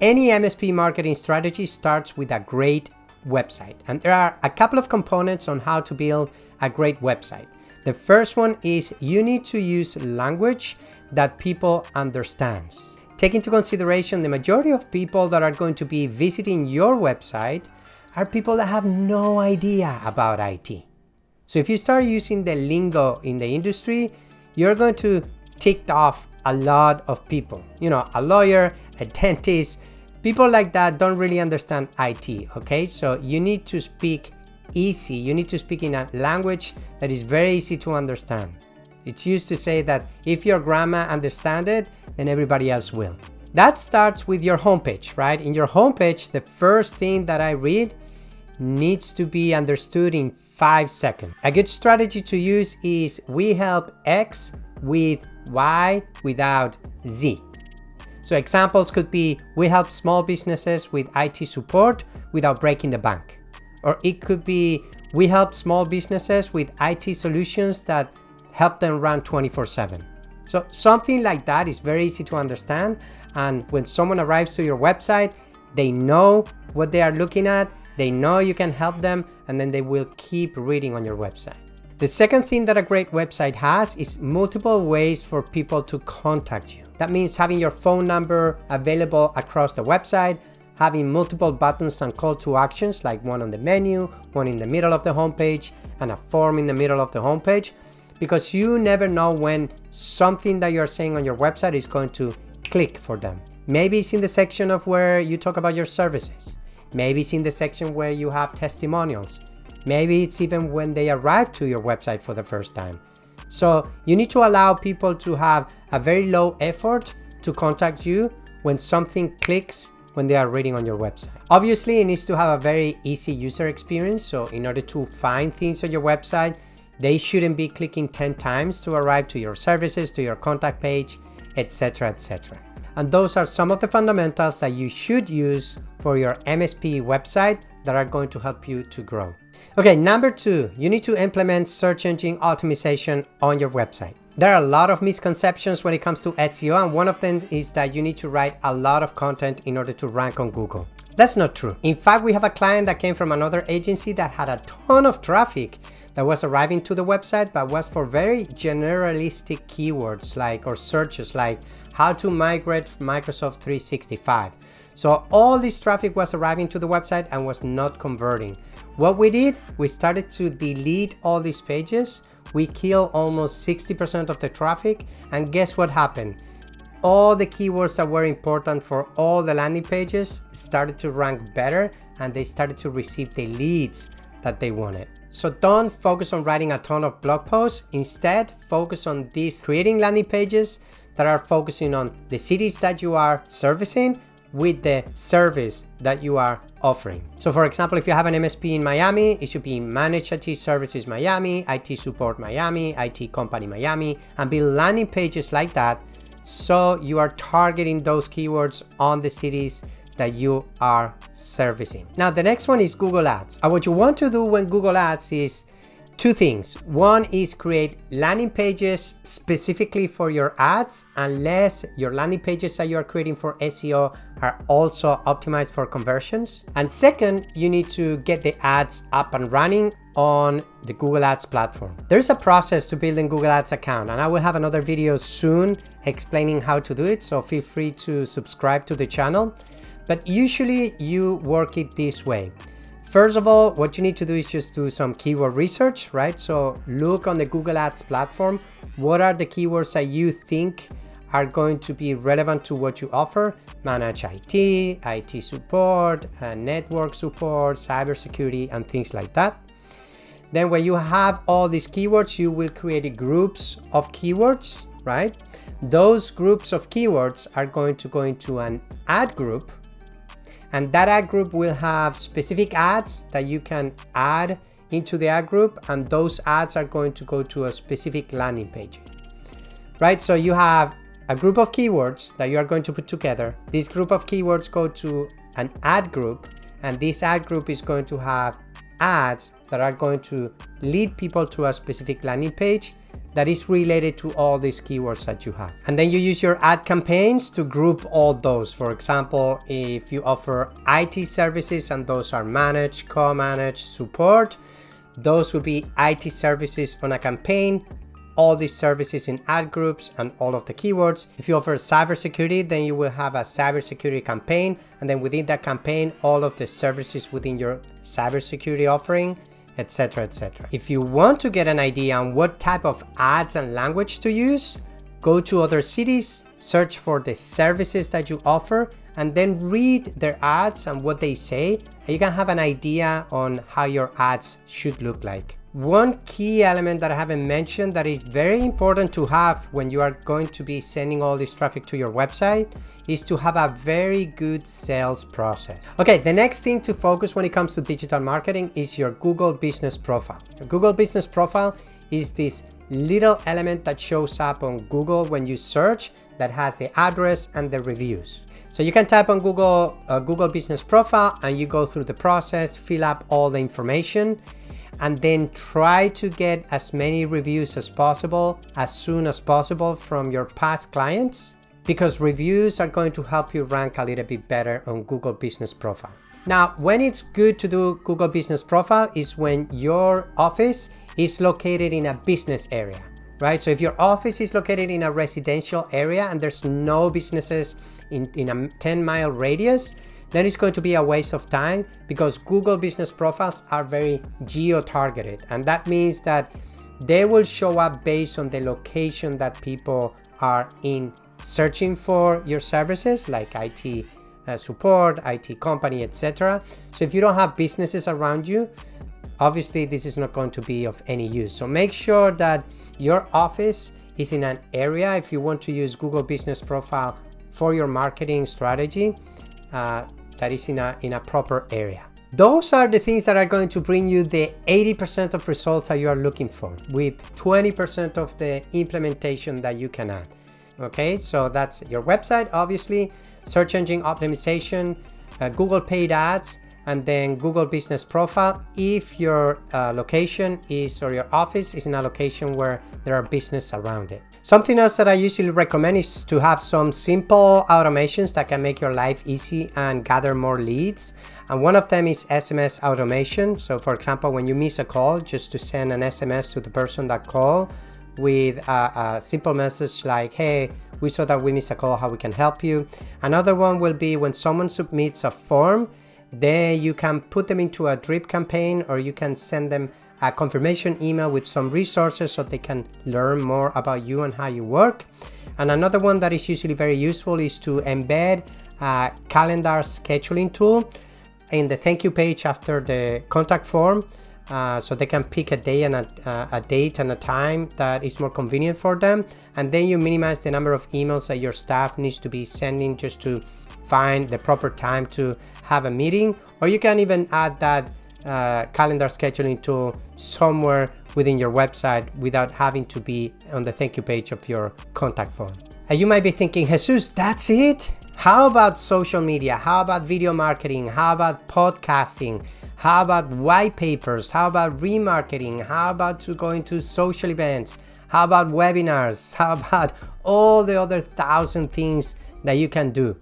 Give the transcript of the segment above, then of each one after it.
Any MSP marketing strategy starts with a great website. And there are a couple of components on how to build a great website. The first one is you need to use language that people understand. Take into consideration the majority of people that are going to be visiting your website are people that have no idea about IT. So if you start using the lingo in the industry, you're going to tick off a lot of people. You know, a lawyer, a dentist, people like that don't really understand IT, okay? So you need to speak easy. You need to speak in a language that is very easy to understand. It's used to say that if your grandma understands it, then everybody else will. That starts with your homepage, right? In your homepage, the first thing that I read needs to be understood in 5 seconds. A good strategy to use is we help X with Y without Z. So examples could be we help small businesses with IT support without breaking the bank. Or it could be we help small businesses with IT solutions that help them run 24/7. So something like that is very easy to understand. And when someone arrives to your website, they know what they are looking at, they know you can help them, and then they will keep reading on your website. The second thing that a great website has is multiple ways for people to contact you. That means having your phone number available across the website, having multiple buttons and call to actions, like one on the menu, one in the middle of the homepage, and a form in the middle of the homepage, because you never know when something that you're saying on your website is going to click for them. Maybe it's in the section of where you talk about your services. Maybe it's in the section where you have testimonials. Maybe it's even when they arrive to your website for the first time. So you need to allow people to have a very low effort to contact you when something clicks when they are reading on your website. Obviously, it needs to have a very easy user experience. So in order to find things on your website, they shouldn't be clicking 10 times to arrive to your services, to your contact page, etc., etc. And those are some of the fundamentals that you should use for your MSP website that are going to help you to grow. Okay, number 2, you need to implement search engine optimization on your website. There are a lot of misconceptions when it comes to SEO, and one of them is that you need to write a lot of content in order to rank on Google. That's not true. In fact, we have a client that came from another agency that had a ton of traffic that was arriving to the website, but was for very generalistic keywords or searches like how to migrate from Microsoft 365. So all this traffic was arriving to the website and was not converting. What we did, we started to delete all these pages. We killed almost 60% of the traffic, and guess what happened? All the keywords that were important for all the landing pages started to rank better, and they started to receive the leads that they wanted. So don't focus on writing a ton of blog posts. Instead, focus on these creating landing pages that are focusing on the cities that you are servicing with the service that you are offering. So for example, if you have an MSP in Miami, it should be Managed IT Services Miami, IT Support Miami, IT Company Miami, and build landing pages like that. So you are targeting those keywords on the cities that you are servicing. Now, the next one is Google Ads. And what you want to do when Google Ads is 2 things. One is create landing pages specifically for your ads, unless your landing pages that you are creating for SEO are also optimized for conversions. And second, you need to get the ads up and running on the Google Ads platform. There's a process to building Google Ads account, and I will have another video soon explaining how to do it. So feel free to subscribe to the channel. But usually you work it this way. First of all, what you need to do is just do some keyword research, right? So look on the Google Ads platform. What are the keywords that you think are going to be relevant to what you offer? Manage IT, IT support, network support, cybersecurity, and things like that. Then when you have all these keywords, you will create groups of keywords, right? Those groups of keywords are going to go into an ad group. And that ad group will have specific ads that you can add into the ad group, and those ads are going to go to a specific landing page, right? So you have a group of keywords that you are going to put together. This group of keywords go to an ad group, and this ad group is going to have ads that are going to lead people to a specific landing page that is related to all these keywords that you have. And then you use your ad campaigns to group all those. For example, if you offer IT services and those are managed, co-managed, support, those will be IT services on a campaign, all these services in ad groups and all of the keywords. If you offer cybersecurity, then you will have a cybersecurity campaign, and then within that campaign, all of the services within your cybersecurity offering, etc., etc. If you want to get an idea on what type of ads and language to use, go to other cities, search for the services that you offer, and then read their ads and what they say, and you can have an idea on how your ads should look like. One key element that I haven't mentioned that is very important to have when you are going to be sending all this traffic to your website is to have a very good sales process. Okay, the next thing to focus when it comes to digital marketing is your Google Business Profile. Your Google Business Profile is this little element that shows up on Google when you search that has the address and the reviews. So you can type on Google, Google Business Profile, and you go through the process, fill up all the information, and then try to get as many reviews as possible as soon as possible from your past clients, because reviews are going to help you rank a little bit better on Google Business Profile. Now, when it's good to do Google Business Profile is when your office is located in a business area, right? So if your office is located in a residential area and there's no businesses in a 10-mile radius, then it's going to be a waste of time, because Google Business Profiles are very geo-targeted. And that means that they will show up based on the location that people are in searching for your services, like IT support, IT company, etc. So if you don't have businesses around you, obviously this is not going to be of any use. So make sure that your office is in an area, if you want to use Google Business Profile for your marketing strategy, that is in a proper area. Those are the things that are going to bring you the 80% of results that you are looking for, with 20% of the implementation that you can add. Okay, so that's your website, obviously, search engine optimization, Google paid ads, and then Google Business Profile if your location is, or your office is in a location where there are business around it. Something else that I usually recommend is to have some simple automations that can make your life easy and gather more leads. And one of them is SMS automation. So for example, when you miss a call, just to send an SMS to the person that called with a simple message like, hey, we saw that we missed a call, how we can help you. Another one will be when someone submits a form, then you can put them into a drip campaign, or you can send them a confirmation email with some resources so they can learn more about you and how you work. And another one that is usually very useful is to embed a calendar scheduling tool in the thank you page after the contact form, so they can pick a day and a date and a time that is more convenient for them. And then you minimize the number of emails that your staff needs to be sending just to find the proper time to have a meeting. Or you can even add that calendar scheduling tool somewhere within your website without having to be on the thank you page of your contact form. And you might be thinking, Jesus, that's it? How about social media? How about video marketing? How about podcasting? How about white papers? How about remarketing? How about to going to social events? How about webinars? How about all the other 1,000 things that you can do?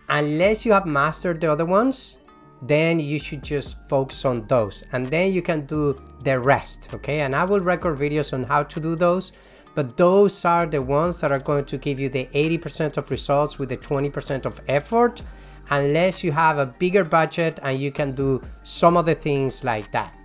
Unless you have mastered the other ones, then you should just focus on those, and then you can do the rest, okay? And I will record videos on how to do those, but those are the ones that are going to give you the 80% of results with the 20% of effort, unless you have a bigger budget and you can do some other things like that.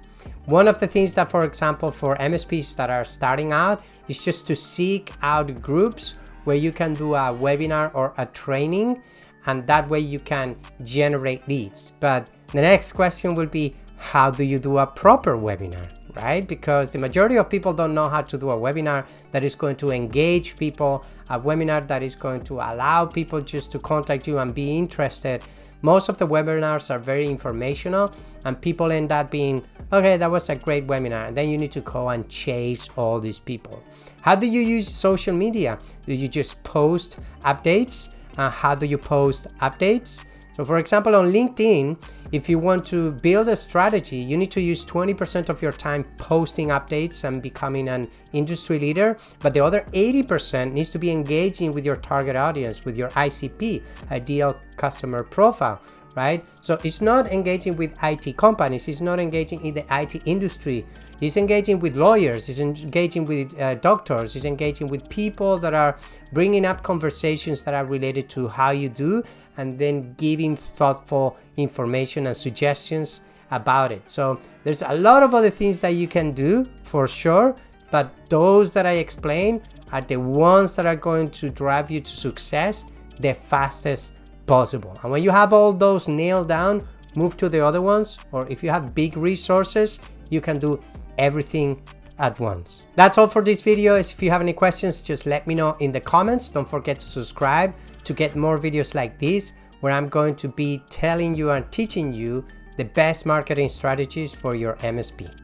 One of the things that, for example, for MSPs that are starting out is just to seek out groups where you can do a webinar or a training, and that way you can generate leads. But the next question will be, how do you do a proper webinar, right? Because the majority of people don't know how to do a webinar that is going to engage people, a webinar that is going to allow people just to contact you and be interested. Most of the webinars are very informational, and people end up being, okay, that was a great webinar, and then you need to go and chase all these people. How do you use social media? Do you just post updates? How do you post updates? So for example, on LinkedIn, if you want to build a strategy, you need to use 20% of your time posting updates and becoming an industry leader, but the other 80% needs to be engaging with your target audience, with your ICP, ideal customer profile, right? So it's not engaging with IT companies, it's not engaging in the IT industry, it's engaging with lawyers, it's engaging with doctors, it's engaging with people that are bringing up conversations that are related to how you do, and then giving thoughtful information and suggestions about it. So there's a lot of other things that you can do for sure, but those that I explained are the ones that are going to drive you to success the fastest possible. And when you have all those nailed down, move to the other ones, or if you have big resources, you can do everything at once. That's all for this video. If you have any questions, just let me know in the comments. Don't forget to subscribe to get more videos like this, where I'm going to be telling you and teaching you the best marketing strategies for your MSP.